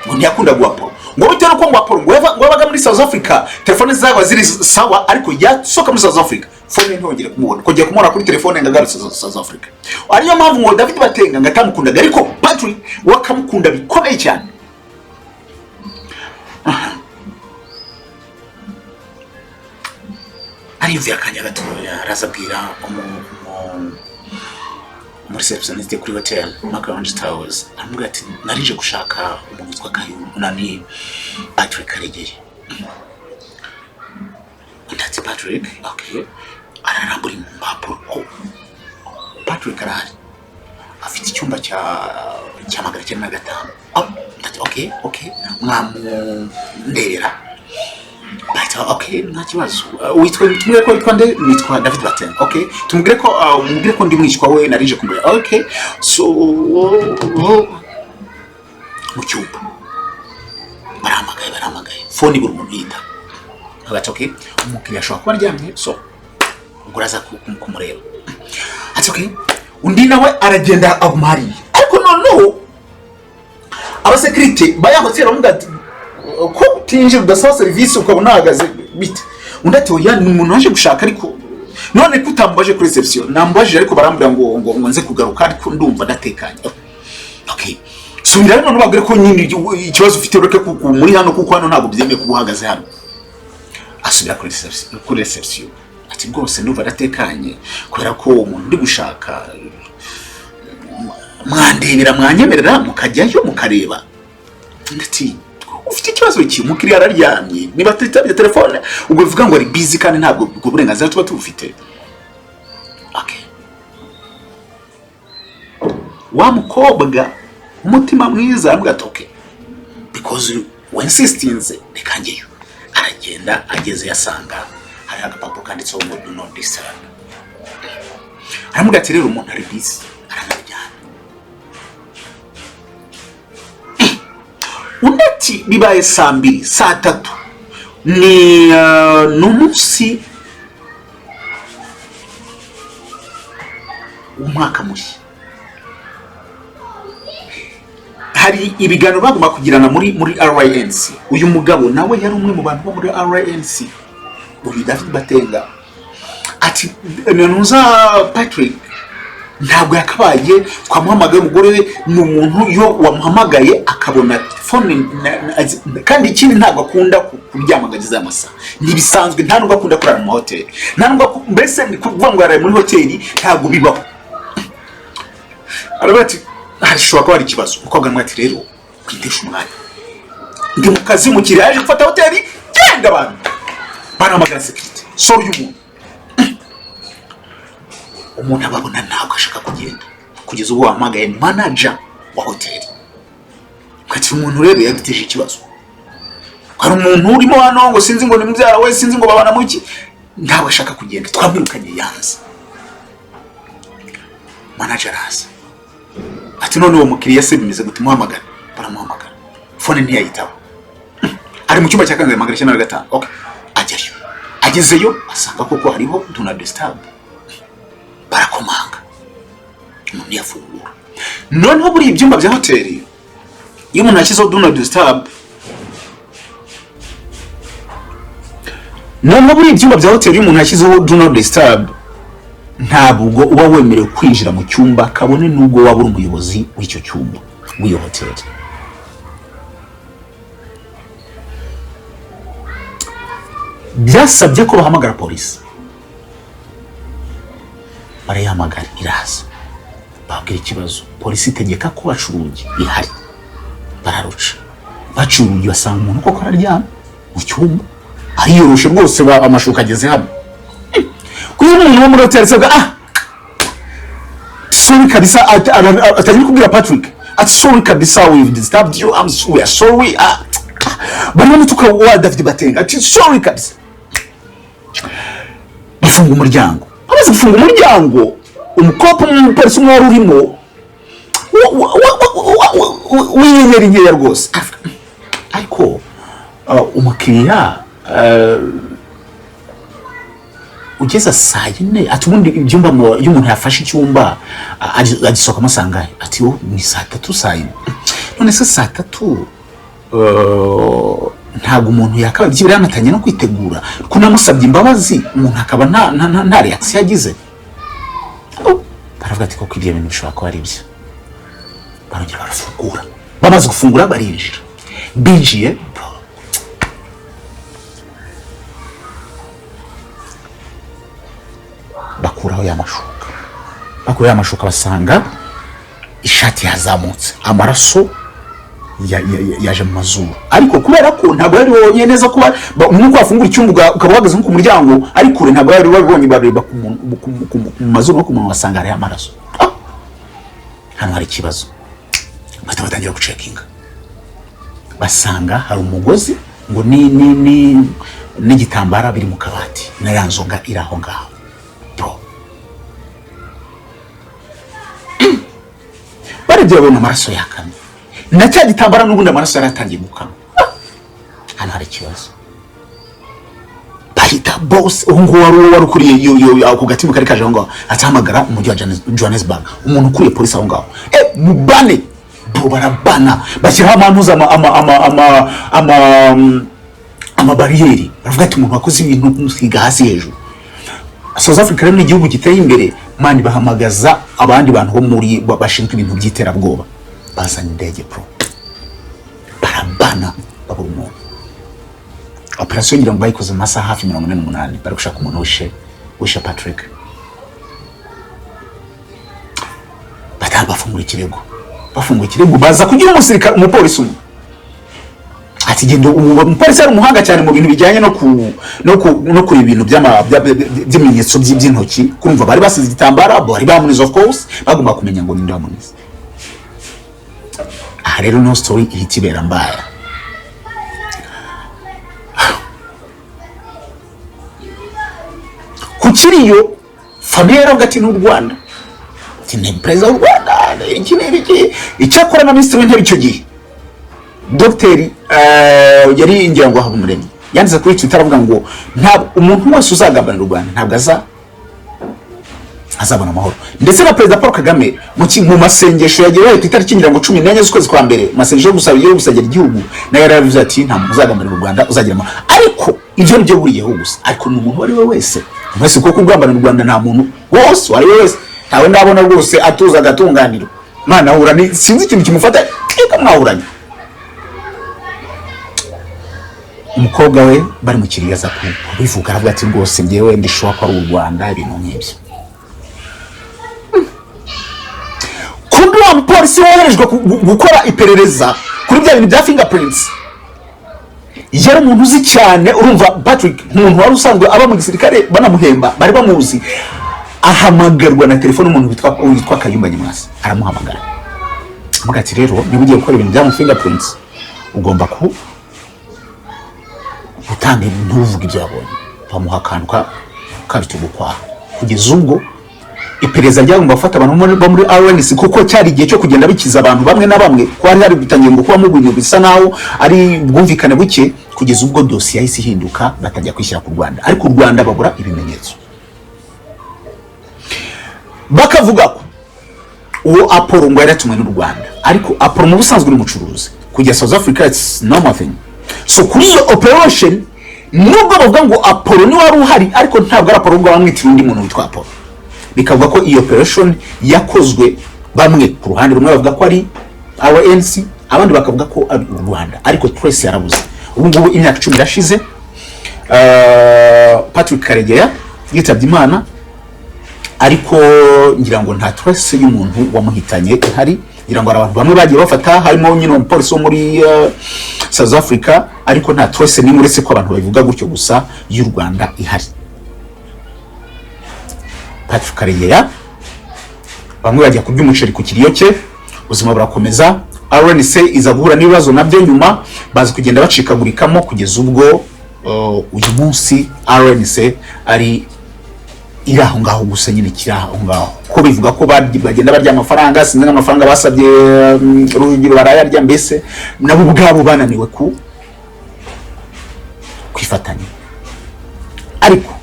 ngo ntiyakundaga Apollo, ngo bitewe ko ngo Apollo ngo yabaga muri South Africa telefone zaba ziri sawa, ariko yasoka muri South Africa phone ntongere kumubona, kujya kumubona kuri telefone ngagarutse South Africa. Ariyo mpamvu ngo David Batenga ngatamukundaga, ariko Patrick wakamukunda bikomeye cyane. Ariyumvira akanya gatoya arazabwira muri receptioniste kuri hotel Macaronge Towers, amubwira ati narije gushaka umuntu witwa CYUMBA ni Patrick Karegeye. Ndati Patrick, okay, ararambura impapuro. Patrick arahari afite icyumba cya magana 95. Ndati okay mwamundebera. Okay, nta kibazo. Tumubwire ko witwa nde? Nitwa David Batenga. Okay, tumubwire ko ndi mwishwa we narije kumubwira. Okay, so mu cyumba baramagaye phone buri muntu yita agati. Okay, umukiriya ashobora kuba aryamye, so uguraza kumureba. Ati okay, undi nawe aragenda agumari, ariko noneho abasekirite bayahotera mugati ko tinje udasaba service ukabona hagaze bite. Undi ati oya ni umuntu waje gushaka, ariko none kutambaje kuri reception nambaje, ariko barambira ngo nze kugaruka, ariko ndumva ndatekanye. Okay, so ngira none bagire ko nyine ikibazo ufite ureke muri hano, kuko hano ntabwo byemeye kubuhagaze hano. Asubira kuri reception ati rwose ndumva ndatekanye, kubera ko umuntu ndi gushaka mwandebera mwanyemerera mukajyayo mukareba. Ndati ufite ikibazo iki? Umukiriya araryamye, niba tutabye telefone ubwo bivuga ngo ari busy kandi ntabwo ubwo burenganzira tuba tubufite. Okay, wa mukobwa umutima mwiza amubwira okay, because you insistinze rekangeyo. Aragenda ageze yasanga hari agapapuro kanditseho ngo do not disturb. Aramubwira ati rero umuntu ari busy, aramujyana. Undati bibaye saa 2 saa 3 ni n'umunsi umwaka mushya. Hari ibiganiro bagomba kugirana muri RWANC. Uyu mugabo nawe yari umwe mu bantu bo muri RWANC, uyu David Batenga. Ati nuza Patrick ntabwo yakabaye twamuhamagaye umugore we, ni umuntu yo wamuhamagaye akabona phone, kandi ikindi ntabwo akunda kuryamagaza amasa, nibisanzwe nta nubwo akunda kurara mu hotel, nta nubwo mbese ni kuvuga ngo yaraye muri hotel ntabwo bibaho. Arabati hashobora kuba ari ikibazo. Umukobwa mwati rero kwindesha umwanya, ndi mu kazi mukiriya yaje gufata hotel, genda abantu baramagara security. Soro y'umuntu umuntu ababona ntabwo ashaka kugenda, kugeza ubu wamagaye manager wa hotel. Kati umuntu rero yagiteje ikibazo, hari umuntu urimo hano ngo sinzi ngo ni mubyara we, sinzi ngo babana muki, ntabwo ashaka kugenda, twamwirukanye yanze. Manager araza ati none uwo mukiriya se bimeze gute? Muhamagara. Baramuhamagara, phone ntiyayitaba, ari mu cyumba cya kangahe magana 95. Okay, ajyayo. Agezeyo asanga koko hariho do not disturb. barakomanga umuntu yafungura. Noneho buri ibyumba bya hoteli iyo umuntu ashyizeho do not disturb, noneho buri ibyumba bya hoteli iyo umuntu ashyizeho do not disturb, ntabwo uba wemerewe kwinjira mu cyumba kabone nubwo waba uri umuyobozi w'icyo cyumba w'iyo hoteli. Byasabye ko bahamagara polisi, barayihamagara iraza, babwira ikibazo, polisi itegeka ko baca urugi, ihari bararuca, baca urugi basanga umuntu koko araryama mu cyumba ariyoroshe rwose, amashuka ageze hano. Kuko umuntu wo muri hoteli saga sorry kabisa, atangiye kubwira Patrick ati sorry kabisa, we've disturbed you, we are sorry. Bamwe tukawa David Batenga ati sorry kabisa. Bafunga umuryango, amaze gufunga umuryango, umukopo n'umupolisi umwe wari urimo w'inyenyeri nkeya rwose, ariko umukiriya ugeza saa yine ati ubundi ibyumba iyo umuntu yafashe icyumba agisohokamo sangahe, ati ni saa 3 saa yine. None se saa 3 ntabwo umuntu yakaba byibura yanatangiye no kwitegura, kunamusabye imbabazi umuntu akaba nta reaction yagize. Baravuga ati koko ibyo bintu bishobora kuba ari byo. Barongera barafungura, bamaze gufungura barinjira, binjiye bakuraho ya mashuka, basanga ishati yazamutse, amaraso yaje mu mazuru. Ariko kubera ko ntabwo yari wonye neza kuba nuko afungura icyumba ukaba wagaze ku muryango, ariko kure ntabwo yari wabonye, bareba ku mazuru no ku muntu basanga ari amaraso. Hano hari ikibazo, batangira gucekinga, basanga hari umugozi ngo n'igitambara biri mu kabati, na yanzonga iri aho ngaho. Barebye babona amaraso yakamye, na cya gitambara n'ubundi amaraso yaratangiye gukama. Hano hari ikibazo, bahita boss ngo wari ukuriye ako gatima kari kaje aho ngaho, atahamagara umujyi wa Johannesburg, umuntu ukuriye polisi aho ngaho, mubane barabana, bashyiraho amanuza bariyeri, baravuga ati umuntu wakoze ibintu nsiga hasi hejuru. South Africa rero ni igihugu giteye imbere, mani bahamagaza abandi bantu bo muri bashinzwe ibintu by'iterabwoba, bazana indege barabana babura umuntu. Operation ngira ngo bayikoze mu masaha hafi 48, bari gushaka umuntu wishe Patrick. Bataba bafungura ikirego, baza kugira umusirikare, umupolisi umwe ati gendo, umupolisi ari umuhanga cyane mu bintu bijyanye no kuri ibintu by'ibimenyetso by'intoki, kumva bari basize igitambara, bari bamunize, of course bagomba kumenya ngo ninde wamunize. Aha rero no story ihitibera mbaya. Kukiriyo famille yaragati n'u Rwanda, ati ni president w'u Rwanda, icyakora na ministre w'intebe icyo gihe Dr. yari ngira ngo Habumuremyi yanditse kuri Twitter avuga ngo nta umuntu wese uzagambanira u Rwanda ntabwo azabona amahoro. Ndetse na President Paul Kagame mu masengesho yagiye ku itariki ngira ngo 14 z'ukwezi kwa mbere, masengesho yo gusabira igihugu, na yaravuze ati nta muntu uzagambanira u Rwanda uzagira amahoro. Ariko ibyo nibyo buriyeho gusa, ariko n'umuntu wari we wese kuko kugambanira u Rwanda nta muntu wose wari we wese ntawe ndabona rwose atuza agatunganiro. Mana ahura ni sinzi ikintu kimufata ikamwahuranya. Umukobwa we bari mu kiriyaza bivuga, aravuga ati rwose ngewe ndishwa ko ari u Rwanda, ibintu nk'ibyo. Kundi wa polisi woherejwe gukora iperereza kuri bya bintu bya fingerprints, yari umuntu uzi cyane. Urumva Patrick umuntu wari usanzwe aba mu gisirikare, banamuhemba, bari bamuzi. Ahamagarwa na telefone umuntu witwa Kayumba Nyamwasa, aramuhamagara avuga ati rero niba ugiye gukora ibintu bya fingerprints ugomba gutanga ibintu uvuga ibyo yabonye. Bamuha akantu kabitugu kwa kugeza ubwo iperereza ryagomba gufata abantu bo muri RNC, kuko cyari igihe cyo kugenda bikiza abantu bamwe na bamwe, ko hari bitangiye ngo kuba mu bintu bisa naho ari bwumvikane buke, kugeza ubwo dosiye yahise ihinduka, batajya kwishyira ku Rwanda, ariko u Rwanda babura ibimenyetso. bakavuga ko uwo Apollo ngo yaratumwe n'u Rwanda, ariko Apollo mu busanzwe n'umucuruzi kujya South Africa, it's normal thing. So kuri iyo operation nubwo bavuga ngo Apollo ni wari uhari, ariko ntabwo ari Apollo ngo bamwitira undi muntu witwa Apollo. Bikavuga ko iyo operation yakozwe bamwe ku ruhande rumwe bavuga ko ari RNC, abandi bakavuga ko ari u Rwanda, ariko trace yarabuze. Ubu ngubu imyaka 10 irashize, Patrick Karegeya yitabye Imana, ariko ngira ngo nta trace y'umuntu wamuhitanye ihari. Ngira ngo abantu bamwe bagiye bafata, harimo nyine umupolisi wo muri South Africa, ariko nta trace ni muretse ko abantu babivuga gutyo gusa y'u Rwanda ihari. Patrick Karegeya bamwe bajya kurya umuceri ku kiriyo cye, ubuzima burakomeza. RNC iza guhura n'ibibazo nabyo nyuma, bazi kugenda bacikagurikamo kugeza ubwo uyu munsi RNC ari iraho ngaho gusa nyine kiraho ngaho, ko bivuga ko bagenda barya amafaranga, sinzi n'amafaranga basabye Rujugiro barayarya, mbese nabo ubwabo bananiwe kwifatanya. Ariko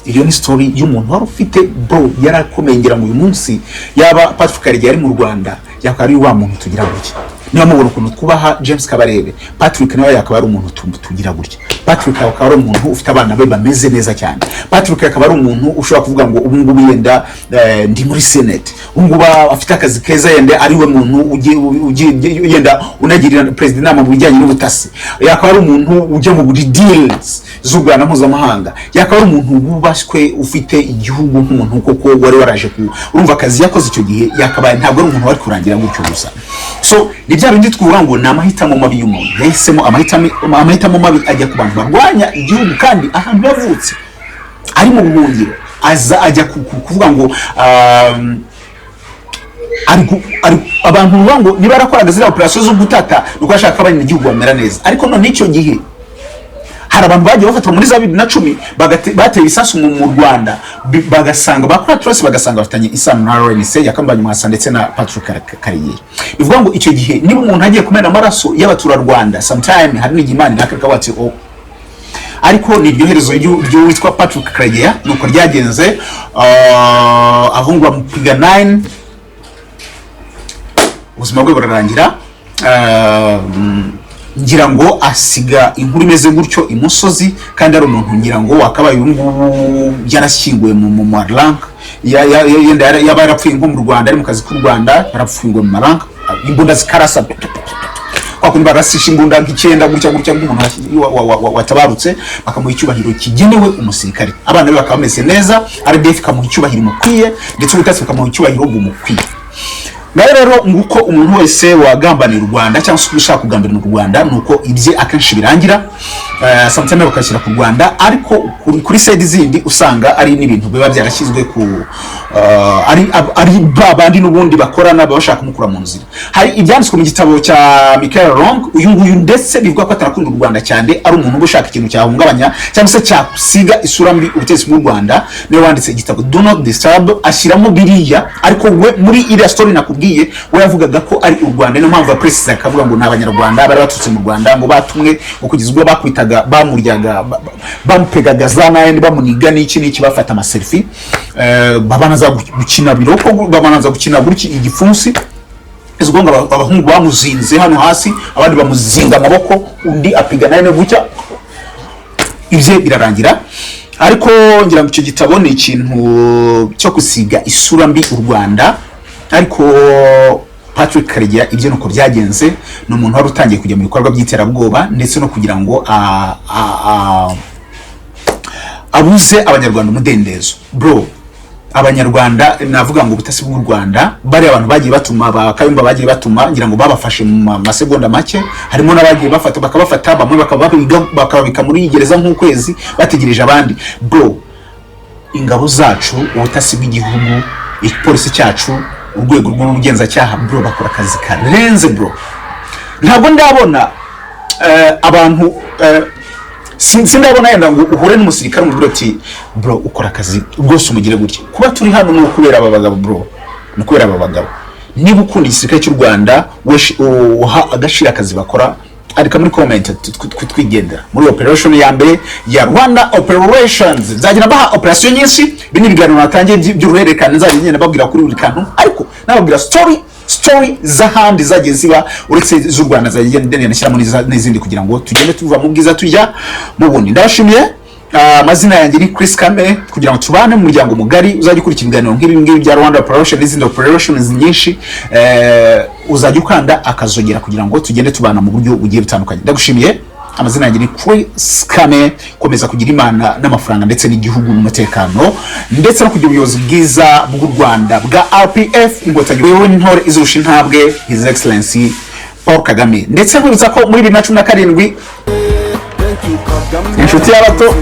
iyo ni story y'umuntu wari ufite bro yarakomeye, ngira ngo uyu munsi yaba Patrick Karegeya ari mu Rwanda yakaba ari wa muntu tugira gutya. Niba mubona ukuntu twubaha James Kabarebe, Patrick nawe yakaba ari umuntu tugira gutya. Patrick akaba ari umuntu ufite abana be bameze neza cyane. Patrick akaba ari umuntu ushobora kuvuga ngo ubu ngubu yenda ndi muri Senate, ubu ngubu afite akazi keza, yenda ari we muntu yenda unagirira president inama mu bijyanye n'ubutasi. Yakaba ari umuntu ujya mu buri deals z'Urwanda mpuzamahanga. Yakaba ari umuntu wubashywe ufite igihugu nk'umuntu koko wari waraje urumva akazi yakoze icyo gihe, yakaba ntabwo ari umuntu wari kurangira gutyo gusa. So ni bya bindi twuvuga ngo namahitamo mabi y'umuntu, yahisemo amahitamo mabi ajya ku bantu barwanya igihugu, kandi ahantu yavutse ari mu buhungiro ajya kuvuga ngo abantu ngo niba arakoraga zira operation zo gutata nuko ashaka abanye igihugu bamera neza. Ariko none icyo gihe hari abantu bagiye bafatwa muri za 2010 bateye isasu mu Rwanda, bagasanga bakora trace, bagasanga bafitanye isano na RNC yakambanye Mwasa ndetse na Patrick Karegeya. Bivuga ngo icyo gihe niba umuntu agiye kumena amaraso y'abatura Rwanda, sometime hari n'igimani nakaka wati ariko ni ryoherezo ryo witwa Patrick Karegeya nuko ryagenze. Ahungwa mu piga 9 ubuzima bwe burarangira. Ngira ngo asiga inkuru imeze gutyo imusozi, kandi ari umuntu ngira ngo wakabaye ngubu byanashyinguwe mu marank yenda yaba yarapfuye nko mu Rwanda, ari mu kazi k'u Rwanda yarapfuye mu marank, imbunda zikarasa kwakundi barasisha imbunda nk'icyenda gutya nk'umuntu watabarutse, bakamuha icyubahiro kigenewe umusirikare. Abana be bakaba bameze neza, RDF kamuha icyubahiro mukwiye, ndetse ubutasi bakamuha icyubahiro bumukwiye. Rero nguko umuntu wese wagambanira u Rwanda cyangwa se ushaka kugambanira u Rwanda nuko ibye akenshi birangira, sometimes bakashyira ku Rwanda, ariko kuri side zindi usanga ari n'ibintu biba byarashyizwe ku ari babandi n'ubundi bakorana bashaka kumukura mu nzira. Hari ibyanditswe mu gitabo cya Michael Long, uyu nguyu ndetse bivuga ko atarakunda u Rwanda cyane, ari umuntu ushaka ikintu cyahungabanya cyangwa se cyakusiga isura mbi ubutegetsi bw'u Rwanda. Niwe wanditse igitabo Do Not Disturb, ashyiramo biriya, ariko we muri iriya story nakubwiye we yavugaga ko ari u Rwanda. Niyo mpamvu precise akavuga ngo n'abanyarwanda bari batutse mu Rwanda, ngo batumwe ngo kugeza ubwo bakwitaga bamuryaga bamupegaga za nayandi bamuniga n'iki bafata ama selfie, babanaza gukina biroko, babanaza gukina gutya igipfunsi, ezgo ngo abahungu bamuzinze hano hasi, abandi bamuzinga amaboko, undi apiga nayo gutya, ibye birarangira. Ariko ngira ngo icyo gitabo ni ikintu cyo kusiga isura mbi u Rwanda. Ariko Patrick Karegeya ibyo nuko byagenze, no umuntu wari utangiye kujya mu bikorwa by'iterabwoba, ndetse no kugira ngo abuze abanyarwanda umudendezo. Bro, abanyarwanda navuga ngo ubutasi bw'u Rwanda bari abantu bagiye batuma bakayumba, bagiye batuma ngira ngo babafashe mu masegonda make, harimo n'abagiye bakabafata bamwe bakababika muri gereza nk'ukwezi bategereje abandi. Bro, ingabo zacu, ubutasi bw'igihugu, ipolisi cyacu, urwego rw'ubugenzacyaha, bro bakora akazi karenze. Bro, ntabwo ndabona abantu sindabona yenda ngo uhure n'umusirikare mu biroti, bro ukora akazi rwose umugire gutya. Kuba turi hano no kubera aba bagabo, bro no kubera aba bagabo. Niba ukunda igisirikare cy'u Rwanda, uha agashira akazi bakora, ariko muri comment twigendera muri operation ya mbere ya Rwanda operations. Nzagira baha operation nyinshi bini biganiro natangiye by'uruherekane, nzagira babwira kuri buri kantu, ariko nababwira story z'ahandi zagiye ziba uretse z'u Rwanda zagiye nashyira muri n'izindi kugira ngo tugende tuva mu bwiza tujya mu bundi. Ndashimiye. Amazina yanjye ni Chris Kame, kugira ngo tubane mu muryango mugari uzajya ukurikira ibiganiro nk'ibi bya Rwanda operation n'izindi operations nyinshi, uzajya ukanda akazogera kugira ngo tugende tubana mu buryo bugiye butandukanye. Ndagushimiye. Amazina yanjye ni Chris Kame. Komeza kugira Imana n'amafaranga ndetse n'igihugu n'umutekano ndetse no kugira ubuyobozi bwiza bw'u Rwanda bwa RPF ingotanyi wewe n'intore izurusha intabwe His Excellency Paul Kagame. Ndetse nkwibutsa ko muri 2017 inshuti y'abato,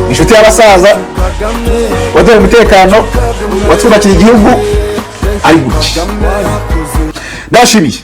inshuti y'abasaza, waduha umutekano, watwubakiye igihugu ari guki. Ndashimiye.